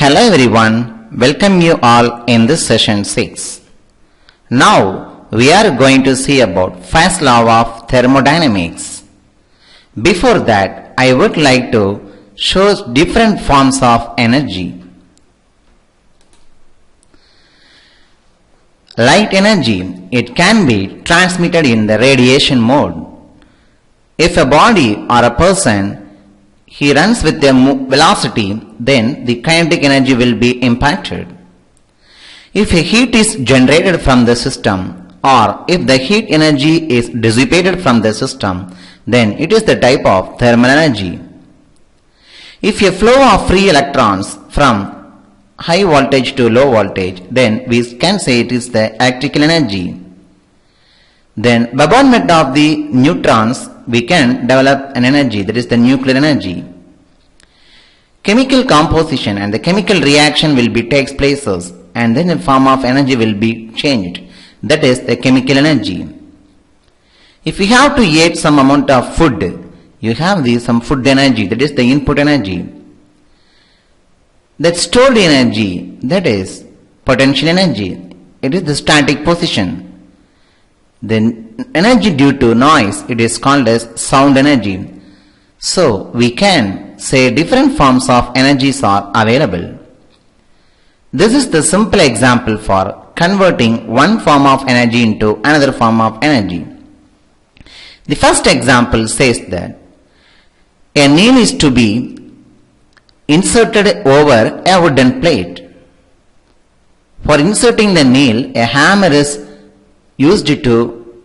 Hello everyone, welcome you all in this session 6. Now we are going to see about first law of thermodynamics. Before that, I would like to show different forms of energy. Light energy, it can be transmitted in the radiation mode. If a body or a person he runs with a velocity, then the kinetic energy will be impacted. If a heat is generated from the system or if the heat energy is dissipated from the system, then it is the type of thermal energy. If a flow of free electrons from high voltage to low voltage, then we can say it is the electrical energy. Then bombardment of the neutrons, we can develop an energy, that is the nuclear energy. Chemical composition and the chemical reaction will be takes places and then the form of energy will be changed, that is the chemical energy. If you have to eat some amount of food, you have some food energy, that is the input energy. That stored energy, that is potential energy, it is the static position. The energy due to noise, it is called as sound energy. So we can say different forms of energies are available. This is the simple example for converting one form of energy into another form of energy. The first example says that a nail is to be inserted over a wooden plate. For inserting the nail, a hammer is used to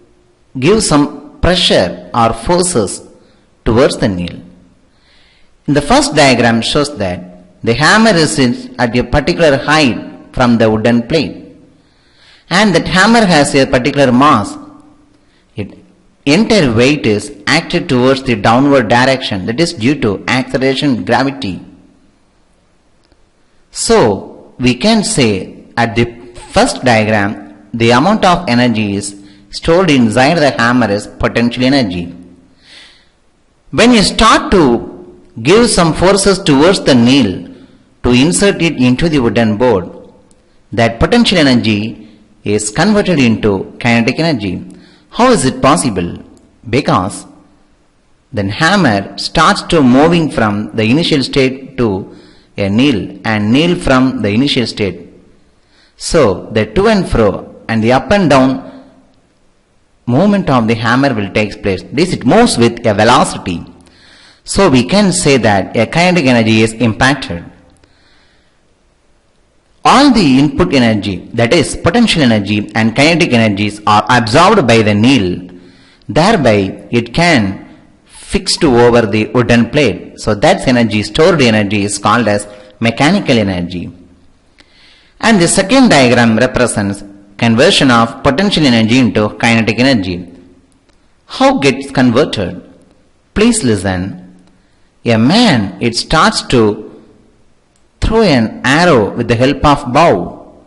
give some pressure or forces towards the nail. In the first diagram shows that the hammer is at a particular height from the wooden plate and that hammer has a particular mass. Its entire weight is acted towards the downward direction, that is due to acceleration gravity. So we can say at the first diagram the amount of energy is stored inside the hammer is potential energy. When you start to give some forces towards the nail to insert it into the wooden board, that potential energy is converted into kinetic energy. How is it possible? Because the hammer starts to moving from the initial state to a nail and nail from the initial state. So the to and fro and the up and down movement of the hammer will take place. This it moves with a velocity. So we can say that a kinetic energy is impacted. All the input energy, that is potential energy and kinetic energies, are absorbed by the nail. Thereby it can fix to over the wooden plate. So that energy, stored energy, is called as mechanical energy. And the second diagram represents conversion of potential energy into kinetic energy. How gets converted? Please listen. A man, it starts to throw an arrow with the help of bow.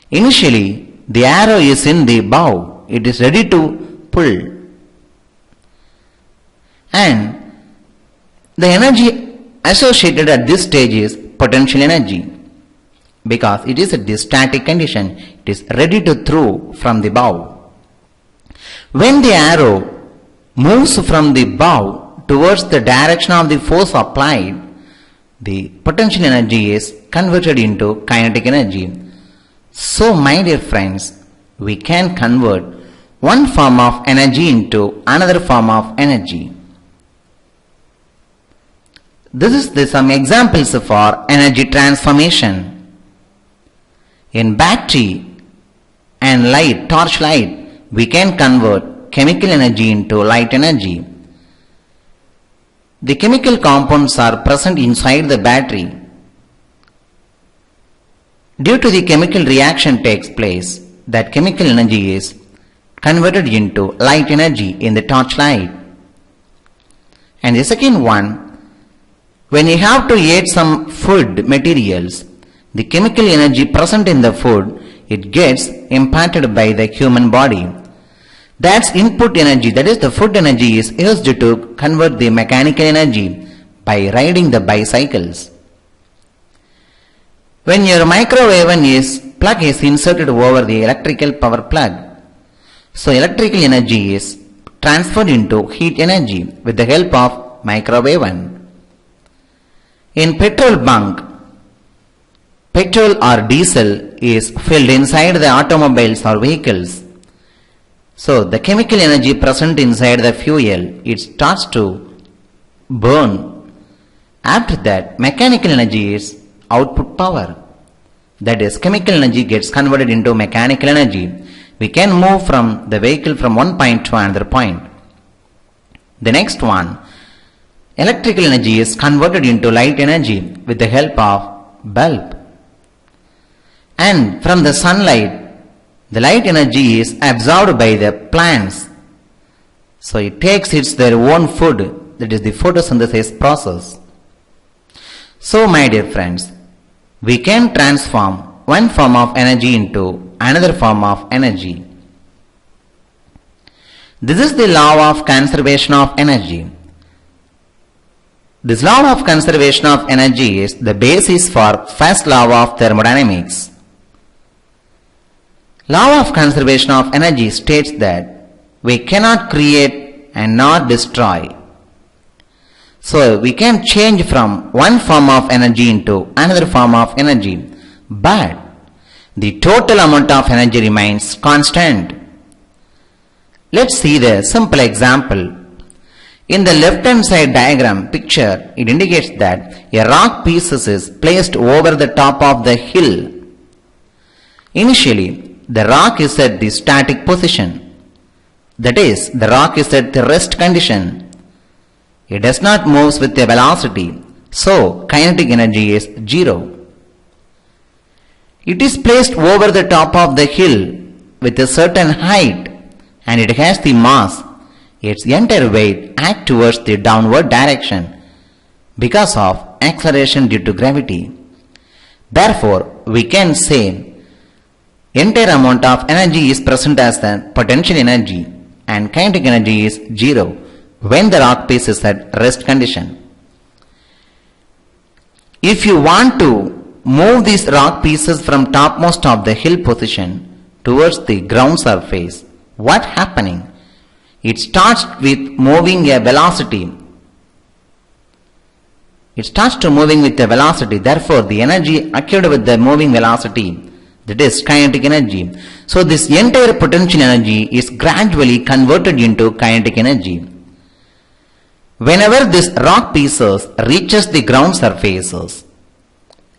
Initially, the arrow is in the bow. It is ready to pull. And the energy associated at this stage is potential energy. Because it is at the static condition, it is ready to throw from the bow. When the arrow moves from the bow towards the direction of the force applied, the potential energy is converted into kinetic energy. So my dear friends, we can convert one form of energy into another form of energy. This is some examples for energy transformation. In battery and light, torch light, we can convert chemical energy into light energy. The chemical compounds are present inside the battery. Due to the chemical reaction takes place, that chemical energy is converted into light energy in the torchlight. And the second one, when you have to eat some food materials, the chemical energy present in the food, it gets impacted by the human body. That's input energy, that is the food energy is used to convert the mechanical energy by riding the bicycles. When your microwave plug is inserted over the electrical power plug, so electrical energy is transferred into heat energy with the help of microwave oven. In petrol bunk, petrol or diesel is filled inside the automobiles or vehicles. So the chemical energy present inside the fuel, it starts to burn. After that, mechanical energy is output power. That is, chemical energy gets converted into mechanical energy. We can move from the vehicle from one point to another point. The next one, electrical energy is converted into light energy with the help of bulb. And from the sunlight, the light energy is absorbed by the plants. So it takes their own food, that is the photosynthesis process. So my dear friends, we can transform one form of energy into another form of energy. This is the law of conservation of energy. This law of conservation of energy is the basis for first law of thermodynamics. Law of conservation of energy states that we cannot create and not destroy. So we can change from one form of energy into another form of energy, but the total amount of energy remains constant. Let's see the simple example. In the left hand side diagram picture, it indicates that a rock piece is placed over the top of the hill. Initially, the rock is at the static position. That is, the rock is at the rest condition. It does not move with a velocity, so kinetic energy is 0. It is placed over the top of the hill with a certain height and it has the mass. Its entire weight acts towards the downward direction because of acceleration due to gravity. Therefore, we can say entire amount of energy is present as the potential energy and kinetic energy is 0 when the rock piece is at rest condition. If you want to move these rock pieces from topmost of the hill position towards the ground surface, what happening? It starts with moving a velocity. It starts to moving with a velocity. Therefore, the energy occurred with the moving velocity, that is kinetic energy. So this entire potential energy is gradually converted into kinetic energy. Whenever this rock pieces reaches the ground surfaces,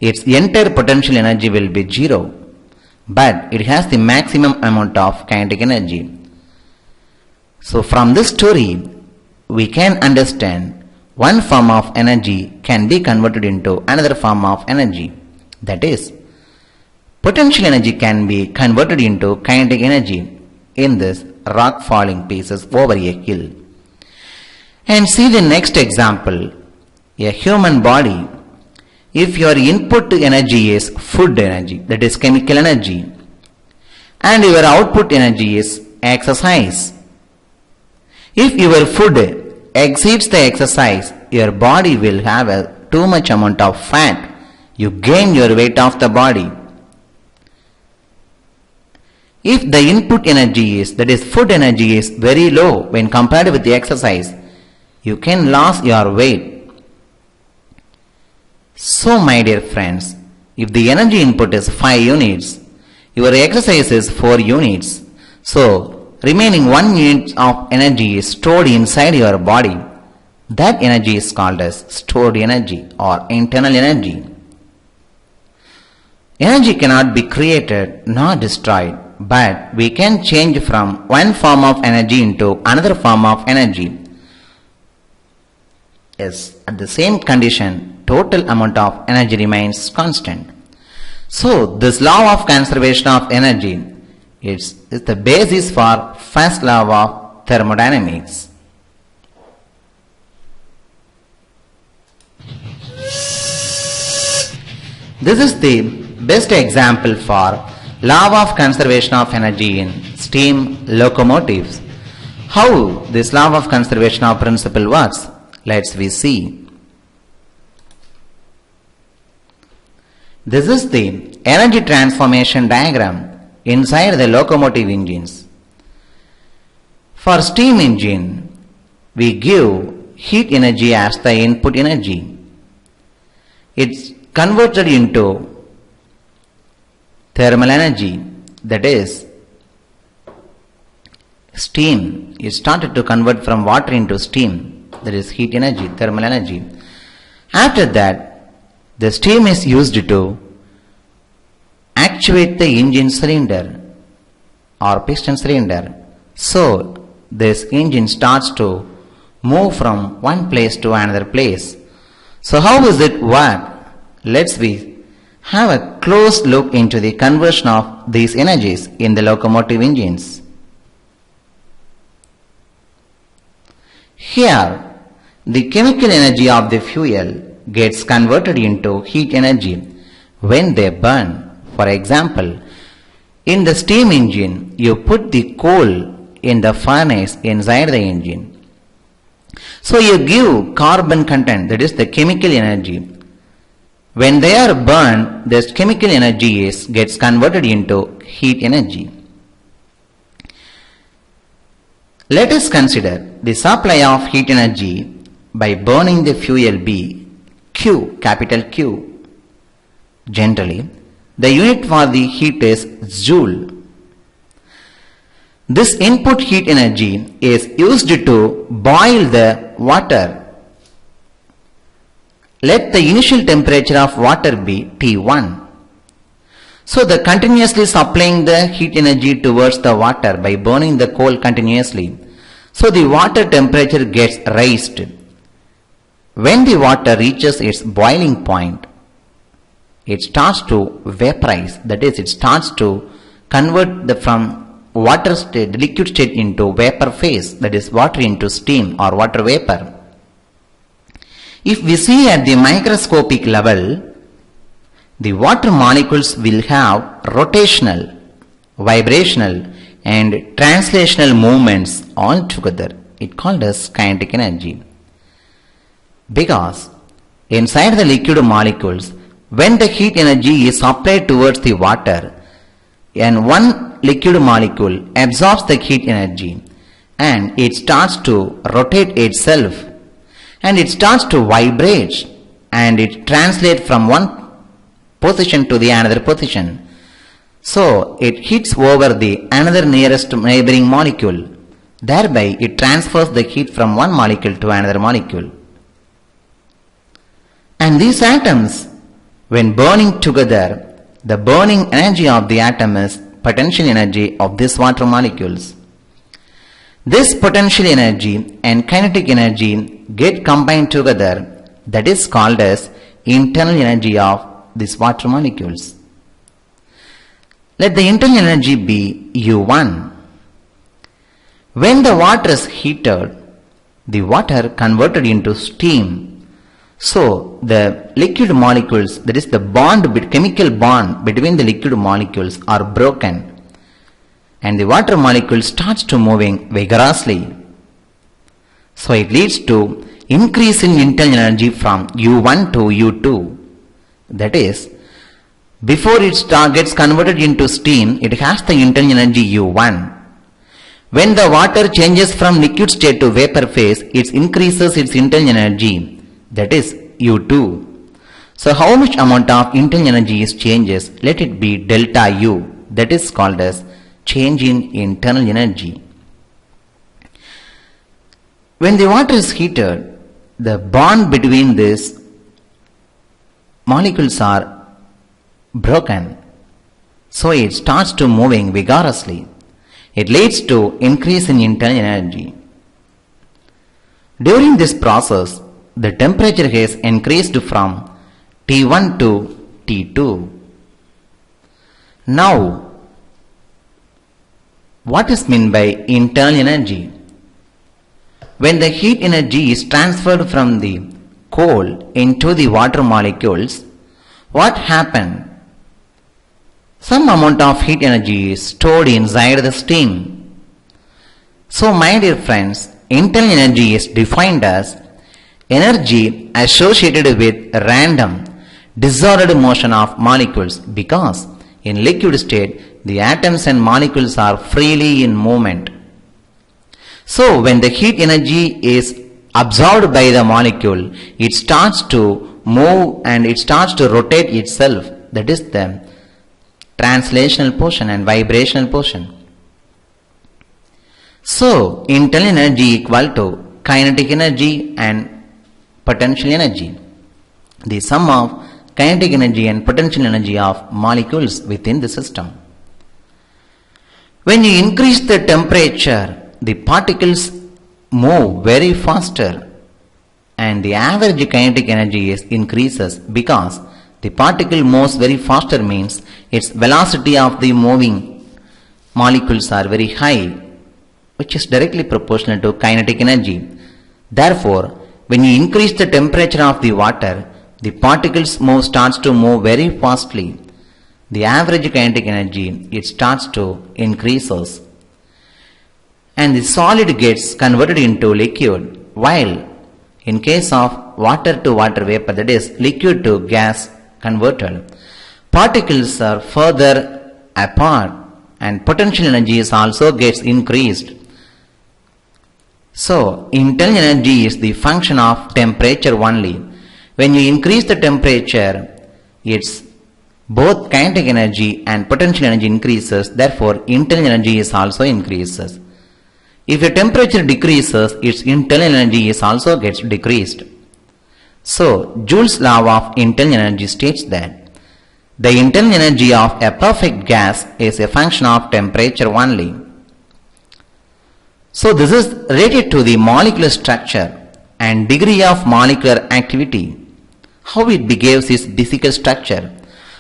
its entire potential energy will be 0, but it has the maximum amount of kinetic energy. So from this story, we can understand one form of energy can be converted into another form of energy. That is, potential energy can be converted into kinetic energy in this rock falling pieces over a hill. And see the next example, a human body. If your input energy is food energy, that is chemical energy, and your output energy is exercise. If your food exceeds the exercise, your body will have too much amount of fat. You gain your weight of the body. If the input energy is, that is food energy is very low when compared with the exercise, you can lose your weight. So my dear friends, if the energy input is 5 units, your exercise is 4 units. So remaining 1 unit of energy is stored inside your body. That energy is called as stored energy or internal energy. Energy cannot be created nor destroyed, but we can change from one form of energy into another form of energy. Yes, at the same condition, total amount of energy remains constant. So, this law of conservation of energy is the basis for first law of thermodynamics. This is the best example for law of conservation of energy in steam locomotives. How this law of conservation of principle works? Let's we see. This is the energy transformation diagram inside the locomotive engines. For steam engine, we give heat energy as the input energy. It's converted into thermal energy, that is, steam is started to convert from water into steam, that is heat energy, thermal energy. After that, the steam is used to actuate the engine cylinder or piston cylinder. So, this engine starts to move from one place to another place. So, how does it work? Let's have a close look into the conversion of these energies in the locomotive engines. Here, the chemical energy of the fuel gets converted into heat energy when they burn. For example, in the steam engine, you put the coal in the furnace inside the engine. So you give carbon content, that is the chemical energy. When they are burned, this chemical energy gets converted into heat energy. Let us consider the supply of heat energy by burning the fuel be Q, capital Q. Generally, the unit for the heat is joule. This input heat energy is used to boil the water. Let the initial temperature of water be T1. So the continuously supplying the heat energy towards the water by burning the coal continuously. So the water temperature gets raised. When the water reaches its boiling point, it starts to vaporize, that is, it starts to convert from water state, liquid state into vapor phase, that is water into steam or water vapor. If we see at the microscopic level, the water molecules will have rotational, vibrational and translational movements all together. It called as kinetic energy. Because inside the liquid molecules, when the heat energy is applied towards the water, and one liquid molecule absorbs the heat energy and it starts to rotate itself and it starts to vibrate and it translates from one position to the another position. So it hits over the another nearest neighboring molecule. Thereby it transfers the heat from one molecule to another molecule. And these atoms, when burning together, the burning energy of the atom is potential energy of these water molecules. This potential energy and kinetic energy get combined together, that is called as internal energy of these water molecules. Let the internal energy be U1. When the water is heated, the water converted into steam. So the liquid molecules, that is the chemical bond between the liquid molecules are broken and the water molecule starts to moving vigorously. So it leads to increase in internal energy from U1 to U2. That is, before it gets converted into steam, it has the internal energy U1. When the water changes from liquid state to vapor phase, it increases its internal energy, that is U2. So how much amount of internal energy changes? Let it be delta U, that is called as change in internal energy. When the water is heated, the bond between these molecules are broken. So it starts to moving vigorously. It leads to increase in internal energy. During this process, the temperature has increased from T1 to T2. Now, what is meant by internal energy? When the heat energy is transferred from the coal into the water molecules, what happened? Some amount of heat energy is stored inside the steam. So my dear friends, internal energy is defined as energy associated with random disordered motion of molecules, because in liquid state the atoms and molecules are freely in movement. So when the heat energy is absorbed by the molecule, it starts to move and it starts to rotate itself. That is the translational portion and vibrational portion. So internal energy equal to kinetic energy and potential energy, the sum of kinetic energy and potential energy of molecules within the system. When you increase the temperature, the particles move very faster and the average kinetic energy increases, because the particle moves very faster means its velocity of the moving molecules are very high, which is directly proportional to kinetic energy. Therefore, when you increase the temperature of the water, the particles starts to move very fastly. The average kinetic energy, it starts to increases. And the solid gets converted into liquid, while in case of water to water vapor, that is liquid to gas converted, particles are further apart and potential energy also gets increased. So internal energy is the function of temperature only. When you increase the temperature, it's both kinetic energy and potential energy increases, therefore internal energy is also increases. If the temperature decreases, its internal energy is also gets decreased. So Joule's law of internal energy states that the internal energy of a perfect gas is a function of temperature only. So this is related to the molecular structure and degree of molecular activity, how it behaves its physical structure,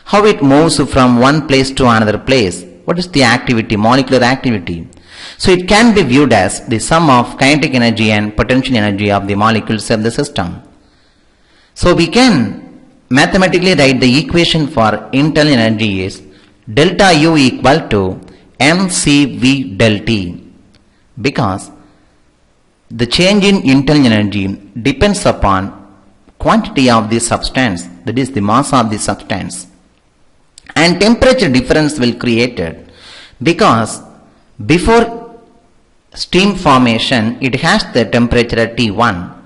how it moves from one place to another place, what is the activity, molecular activity. So it can be viewed as the sum of kinetic energy and potential energy of the molecules of the system. So we can mathematically write the equation for internal energy is delta U equal to mCV del T, because the change in internal energy depends upon quantity of the substance, that is the mass of the substance, and temperature difference will create it, because before steam formation it has the temperature at T1.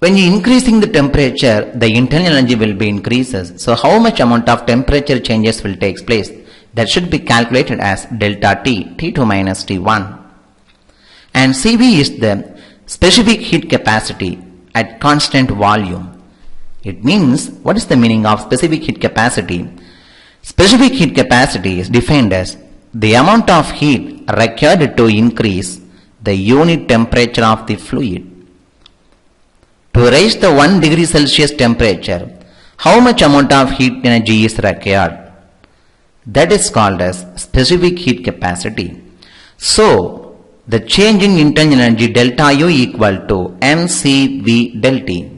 When you increasing the temperature, the internal energy will be increases. So how much amount of temperature changes will take place? That should be calculated as delta T, T2 minus T1. And Cv is the specific heat capacity at constant volume. It means, what is the meaning of specific heat capacity? Specific heat capacity is defined as the amount of heat required to increase the unit temperature of the fluid. To raise the 1 degree Celsius temperature, how much amount of heat energy is required? That is called as specific heat capacity. So, the change in internal energy delta U equal to mCV del T.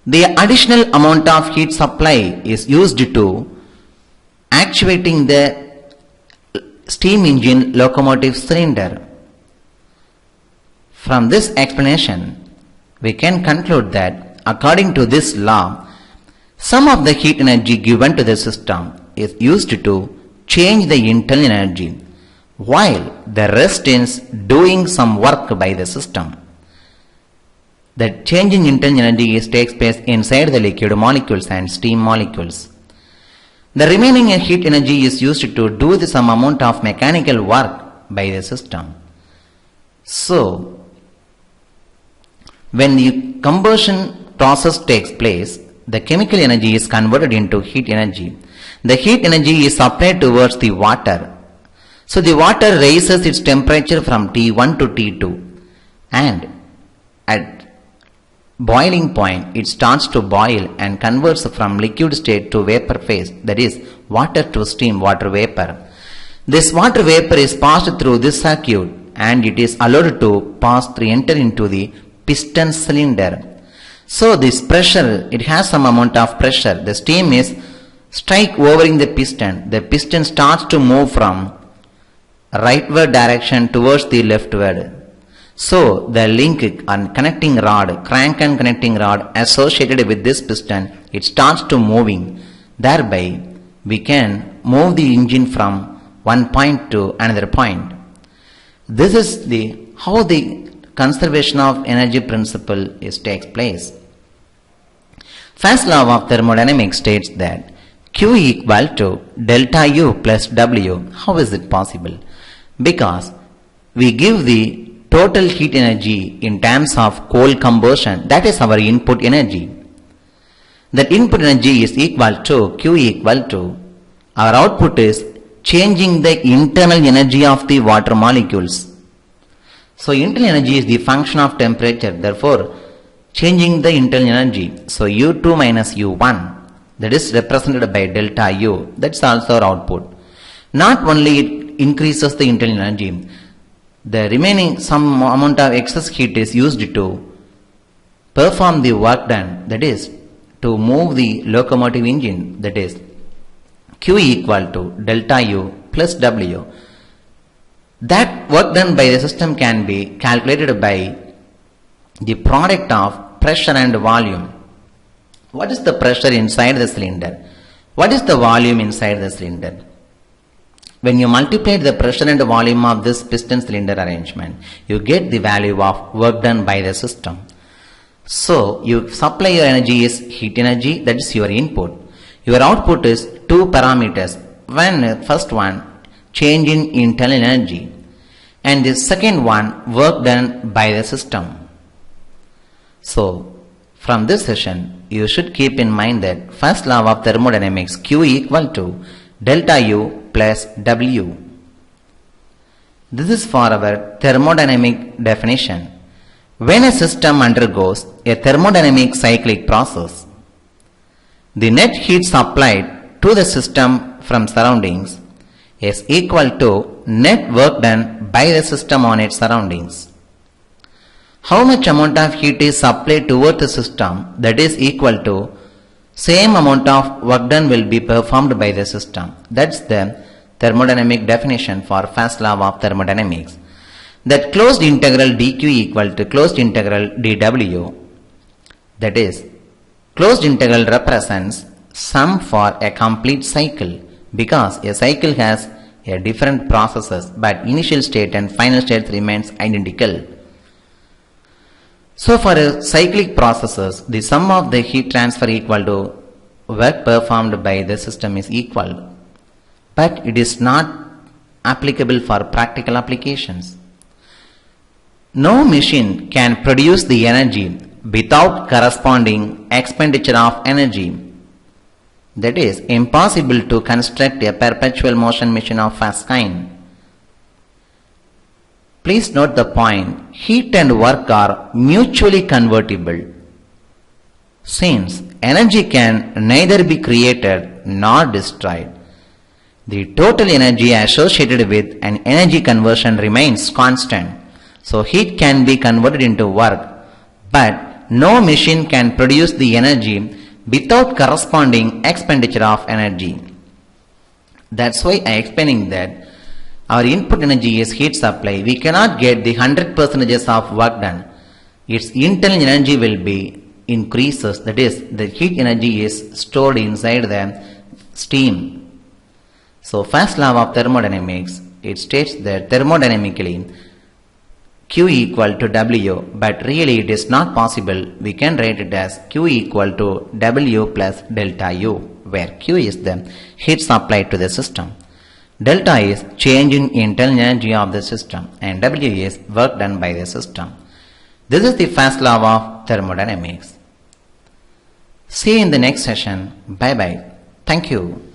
The additional amount of heat supply is used to actuating the steam engine locomotive cylinder. From this explanation, we can conclude that according to this law, some of the heat energy given to the system is used to change the internal energy, while the rest is doing some work by the system. The change in internal energy takes place inside the liquid molecules and steam molecules. The remaining heat energy is used to do some amount of mechanical work by the system. So, when the combustion process takes place, the chemical energy is converted into heat energy. The heat energy is supplied towards the water. So the water raises its temperature from T1 to T2, and at boiling point it starts to boil and converts from liquid state to vapor phase, that is water to steam, water vapor. This water vapor is passed through this circuit and it is allowed to enter into the piston cylinder. So this pressure, it has some amount of pressure. The steam is strike overing the piston. The piston starts to move from rightward direction towards the leftward. So the link and connecting rod, crank and connecting rod associated with this piston, it starts to moving. Thereby we can move the engine from one point to another point. This is the how the conservation of energy principle takes place. First law of thermodynamics states that Q equal to delta U plus W. How is it possible? Because we give the total heat energy in terms of coal combustion, that is our input energy. That input energy is equal to Q equal to our output is changing the internal energy of the water molecules. So internal energy is the function of temperature, therefore changing the internal energy. So U2 minus U1, that is represented by delta U, that's also our output. Not only it increases the internal energy, the remaining some amount of excess heat is used to perform the work done, that is to move the locomotive engine, that is Q equal to delta U plus W. That work done by the system can be calculated by the product of pressure and volume. What is the pressure inside the cylinder? What is the volume inside the cylinder? When you multiply the pressure and volume of this piston cylinder arrangement, you get the value of work done by the system. So you supply your energy is heat energy, that is your input. Your output is two parameters. First one, change in internal energy, and the second one, work done by the system. So from this session, you should keep in mind that first law of thermodynamics, Q equal to delta U plus W. This is for our thermodynamic definition. When a system undergoes a thermodynamic cyclic process, the net heat supplied to the system from surroundings is equal to net work done by the system on its surroundings. How much amount of heat is supplied toward the system, that is equal to same amount of work done will be performed by the system. That's the thermodynamic definition for first law of thermodynamics. That closed integral dq equal to closed integral dw, that is closed integral represents sum for a complete cycle, because a cycle has a different processes but initial state and final state remains identical. So for a cyclic processes, the sum of the heat transfer equal to work performed by the system is equal, but it is not applicable for practical applications. No machine can produce the energy without corresponding expenditure of energy. That is impossible to construct a perpetual motion machine of fast kind. Please note the point, heat and work are mutually convertible. Since energy can neither be created nor destroyed, the total energy associated with an energy conversion remains constant. So heat can be converted into work, but no machine can produce the energy without corresponding expenditure of energy. That's why I am explaining that our input energy is heat supply. We cannot get the 100% of work done. Its internal energy will be increases, that is the heat energy is stored inside the steam. So first law of thermodynamics, it states that thermodynamically Q equal to W, but really it is not possible. We can write it as Q equal to W plus delta U, where Q is the heat supplied to the system, delta is change in internal energy of the system, and W is work done by the system. This is the first law of thermodynamics. See you in the next session. Bye bye. Thank you.